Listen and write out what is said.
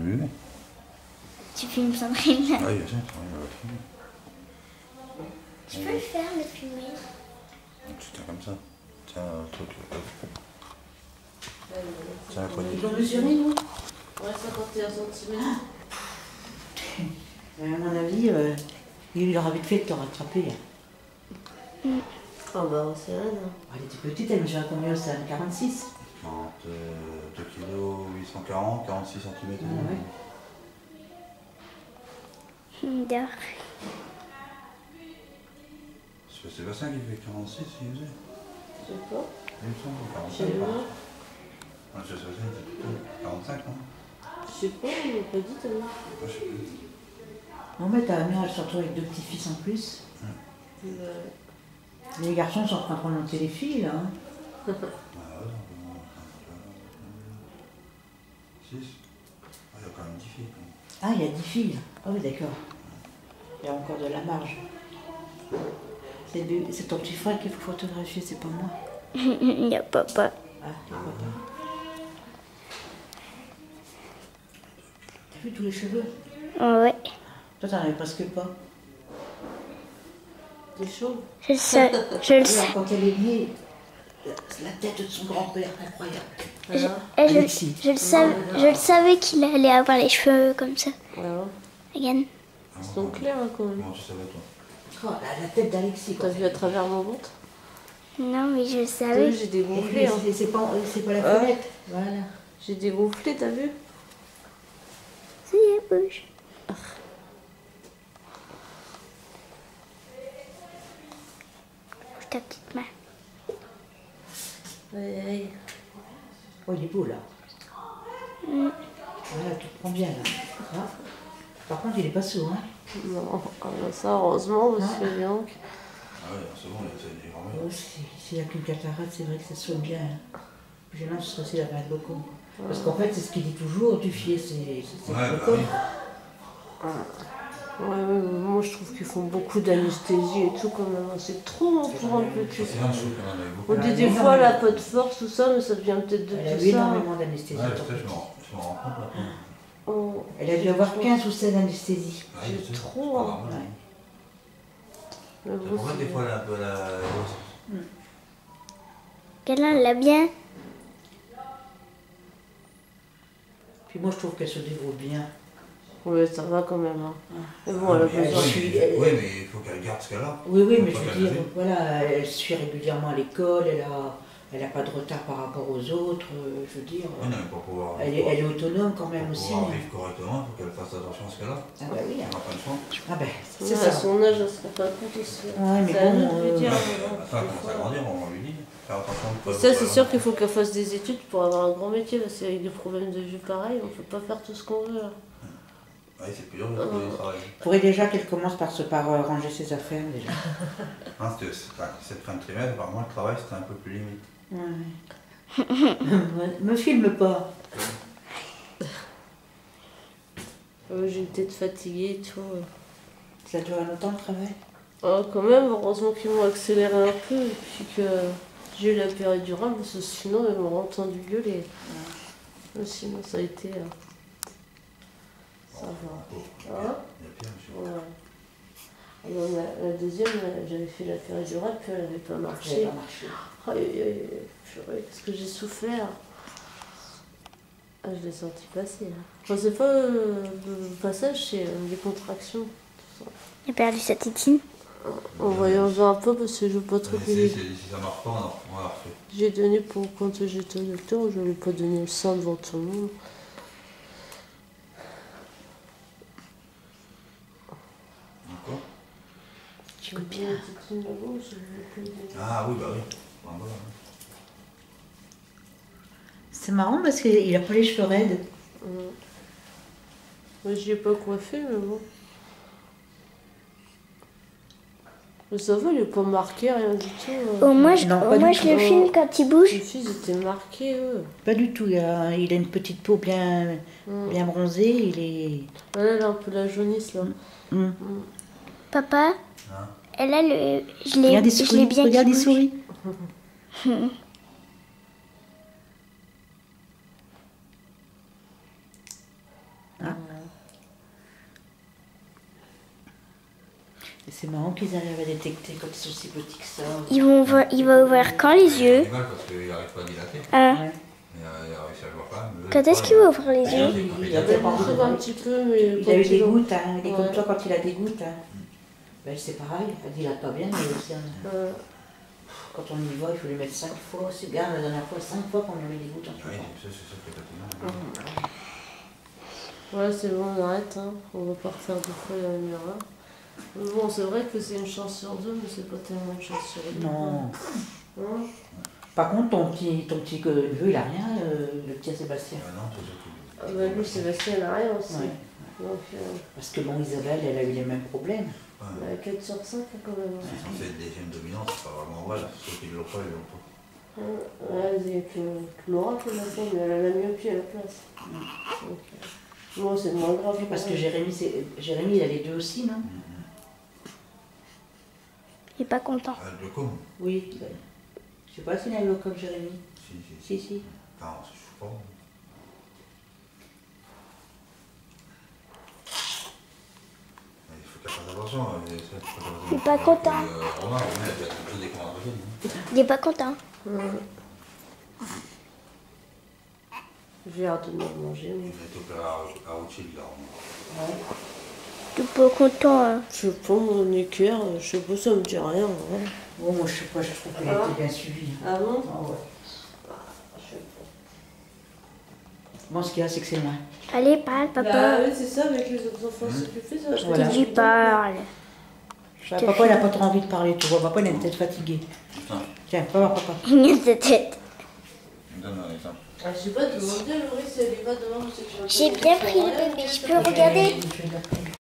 allumé. Tu filmes Sandrine là. Ah, il y a ça, Sandrine va filmer. Tu peux le faire, le filmer. Tu tiens comme ça. Tiens, le truc. Tiens, la Ils ont mesuré, nous? Ouais, 51 cm. À mon avis, il leur avait fait de te rattraper. Ah bah, c'est rien. Elle était petite, elle mesurait combien? C'est 1,46. 2 kg 840, 46 cm. Ah, ouais. D'accord. C'est Sébastien qui fait 46, il faisait. Je sais pas. Il me semble, 45. Je sais pas. Ah, c'est Sébastien, il était plutôt 45, non? Je sais pas, on m'a pas dit, t'as vu. Moi, je sais plus. En fait, ta mère, elle se retrouve avec 2 petits-fils en plus. Les garçons sont en train de remonter les filles, là. Hein. Ah, ouais, 6. Il y a quand même 10 filles. Ah, il y a 10 filles. Ah oui, d'accord. Il y a encore de la marge. C'est ton petit frère qu'il faut photographier, c'est pas moi. Il y a papa. Ah, il y a papa. T'as vu tous les cheveux? Ouais. Toi, t'en avais presque pas. T'es chaud? Je le sais. Je le sais. Alors, quand elle est liée, la tête de son grand-père, incroyable. Alexis. Je le savais qu'il allait avoir les cheveux comme ça. Alors, Regarde. ils sont clairs hein, quand même. Comment tu savais, toi? Oh, la tête d'Alexis. T'as vu à travers mon ventre? Non, mais je le T'as savais. vu, j'ai dégonflé. Hein. C'est pas la fenêtre. Voilà. J'ai dégonflé, t'as vu? Ça y est, bouge. Ta petite main. Aïe, aïe. Oh, il est beau, là. Voilà, tu te prends bien, là. Ah. Par contre, il est pas sourd, hein. Non, ah bah ça, heureusement, parce que Bianca. Ah ouais, c'est bon, il est grand. Oh, s'il n'y a qu'une cataracte, c'est vrai que ça sonne bien. Hein. J'ai l'impression que c'est la main de beaucoup. Parce qu'en fait, c'est ce qu'il dit toujours, du fier, c'est Ouais, le bah corps. oui. Ouais, moi je trouve qu'ils font beaucoup d'anesthésie et tout quand même. C'est trop pour un petit. C'est un chou quand même, avec beaucoup. On dit des fois elle a pas de force, tout ça, mais ça vient peut-être de Elle a tout eu ça. énormément d'anesthésie. Ouais, peut-être, je m'en rends compte là. Oh, Elle a dû avoir 15 ou 16 anesthésies. Ouais, c'est je sais, trop, c'est pas hein. normal. Ouais. mais bon, C'est pour ça que des c'est- fois elle a un peu la. Regarde là, elle l'a bien. Puis moi, je trouve qu'elle se débrouille bien. Ouais, ça va quand même. Hein. Mais bon, elle a besoin. Oui, mais il faut qu'elle garde ce qu'elle a. Oui, oui, mais Faut je pas veux dire, qu'elle voilà, elle suit régulièrement à l'école, elle a pas de retard par rapport aux autres, je veux dire. Oui, non, mais pour pouvoir. Elle est autonome quand même pour aussi. pouvoir vivre correctement, il faut qu'elle fasse attention à ce qu'elle a. Ah bah oui, Elle n'a pas le choix. ah ben, Ouais, c'est à ça. son âge, elle se rend pas compte aussi. Ouais, mais C'est à bon, nous de lui dire. Attends, mais bon, quand des elle fois. grandir, on lui dit. Faire attention de pas. Ça, c'est sûr qu'il faut qu'elle fasse des études pour avoir un grand métier, parce qu'avec des problèmes de vue pareils, on peut pas faire tout ce qu'on veut. Là. Oui, c'est plus dur de trouver du travail. Il faudrait déjà qu'elle commence par ranger ses affaires déjà. Hein, cette fin de trimestre, par moi, le travail, c'était un peu plus limite. Ouais. Me filme pas. J'ai une tête fatiguée et tout. Ça dure longtemps le travail? Oh, quand même, heureusement qu'ils m'ont accéléré un peu et puis que j'ai eu la péridurale, parce que sinon ils m'auraient entendu gueuler. Sinon ça a été. Ça va. Hein? Il y a pire, monsieur. Ouais. Alors, la deuxième, j'avais fait la péridurale, puis elle n'avait pas Ça marché. va pas marcher. Aïe, aïe, aïe, purée, qu'est-ce que j'ai souffert. Ah, je l'ai senti passer. Hein. Enfin, c'est pas le passage, c'est les contractions. Il a perdu sa tétine. En voyant un peu, parce que je veux pas trop Si payer. ça marche pas, on va refaire. J'ai donné pour quand j'étais au docteur, je n'avais pas donné le sein devant tout le monde. D'accord. Tu veux bien la tétine là-bas, je veux plus donner. Ah oui, bah oui. Ah, voilà. C'est marrant parce qu'il a pas les cheveux raides. Moi, je l'ai pas coiffé, mais bon. Mais ça va, il est pas marqué, rien du tout. Au moins, je Non, pas du le tout. filme quand il bouge. Les filles étaient marquées, eux. Pas du tout, il a une petite peau bien bronzée, il est... Elle a un peu la jaunisse, là. Papa, Hein? elle a le. Je Regarde, il l'ai sourit, bien regarde, qui il bouge. sourit. Ah C'est marrant qu'ils arrivent à détecter quand ils sont si petits que ça. Il va ouvrir quand les C'est yeux? mal parce qu'il n'arrive pas à dilater. Ah. Ouais. Il a réussi à le voir quand même. Quand est-ce qu'il va ouvrir les yeux? Il Il a avait pas montré beaucoup. un petit peu, mais Il a eu des quand gouttes, hein. Il est comme Ouais. toi quand il a des gouttes. Hein. Ben, c'est pareil, elle dilate pas bien, mais aussi, hein, Ouais. quand on y va, il faut les mettre 5 fois. C'est regarde, la dernière fois, 5 fois qu'on a mis des gouttes en Oui, tout c'est ça qui est fatigant. Ouais, c'est bon, on arrête, hein. On va pas refaire deux fois la même erreur. Mais bon, c'est vrai que c'est une chance sur deux, mais c'est pas tellement une chance sur deux. Non. Hein. Par contre, ton petit neveu, il a rien, le petit Sébastien. Ah non, c'est ça qui- Ah bah lui, Sébastien, il a rien aussi. Ouais. Donc, Parce que bon, Isabelle, elle a eu les mêmes problèmes. Ouais. 4 sur 5 quand même. C'est censé être des gènes dominants, c'est pas vraiment vrai. Ceux qui ne l'ont pas, ils l'ont pas. Ouais, il y a que Laura qui l'a fait, mais elle a la myopie à la place. Donc, moi, c'est moins grave. Parce que Jérémy, il a les deux aussi, non? Il est pas content. Ah, le glaucome. Oui. Ben, je sais pas s'il a eu comme Jérémy. Si. Si. Non, je sais pas. Il faut qu'elle fasse attention. Il est pas content. Romain, il a déjà tous des conversations. Il est pas content. J'ai hâte de me manger. Il a été opéré à Rothschild, là. Ouais. Il est pas content. Hein. Je sais pas, mon équerre, je sais pas, ça me dit rien. Ouais. Bon, moi, je sais pas, je trouve qu'il a été bien suivi. Ah bon? Ah ouais. Je sais pas. Bon, ce qu'il y a, c'est que c'est loin. Allez, parle, Bah papa. oui, c'est ça, avec les autres enfants, c'est plus fait ça. Je Voilà. te Tu dis, parles. Bah, papa, il n'a pas trop envie de parler, tu vois. Papa, il est peut-être fatigué. Putain, Tiens, va voir papa. Il a sa tête. donne un exemple. Ah, je sais pas, demander à Laurie si elle y va demain, je sais que tu vas J'ai pas bien faire pris le rien, bébé. tu Je sais, peux ça- regarder? Je vais l'appeler.